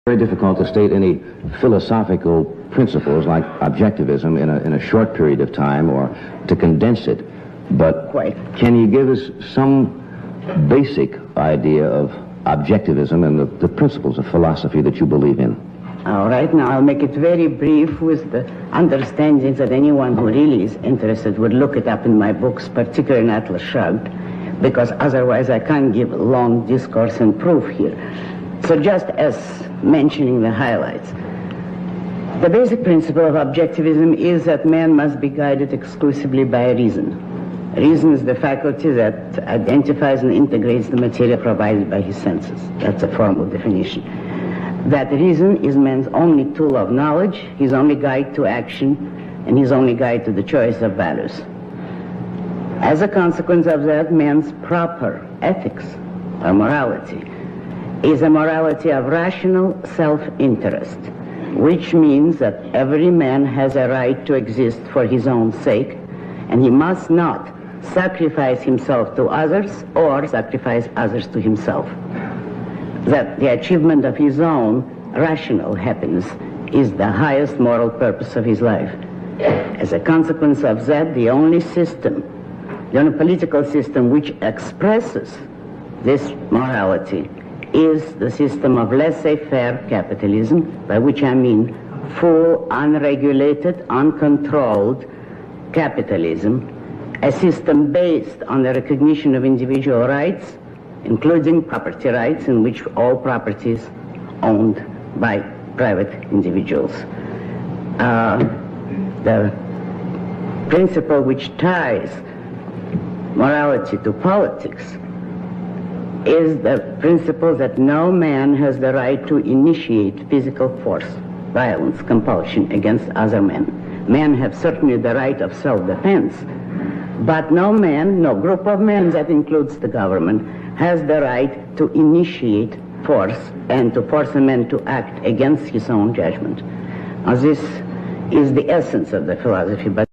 Very difficult to state any philosophical principles like objectivism in a short period of time or to condense it. But can you give us some basic idea of objectivism and the principles of philosophy that you believe in? All right, now I'll make it very brief with the understanding that anyone who really is interested would look it up in my books, particularly in Atlas Shrugged, because otherwise I can't give a long discourse and proof here. So just as mentioning the highlights, the basic principle of objectivism is that man must be guided exclusively by reason. Reason is the faculty that identifies and integrates the material provided by his senses. That's a formal definition. That reason is man's only tool of knowledge, his only guide to action, and his only guide to the choice of values. As a consequence of that, man's proper ethics, or morality, is a morality of rational self-interest, which means that every man has a right to exist for his own sake, and he must not sacrifice himself to others or sacrifice others to himself. That the achievement of his own rational happiness is the highest moral purpose of his life. As a consequence of that, the only system, the only political system which expresses this morality is the system of laissez-faire capitalism, by which I mean full, unregulated, uncontrolled capitalism, a system based on the recognition of individual rights, including property rights, in which all property is owned by private individuals. The principle which ties morality to politics is the principle that no man has the right to initiate physical force, violence, compulsion against other men. Men have certainly the right of self-defense, but no man, no group of men, that includes the government, has the right to initiate force and to force a man to act against his own judgment. Now, this is the essence of the philosophy, but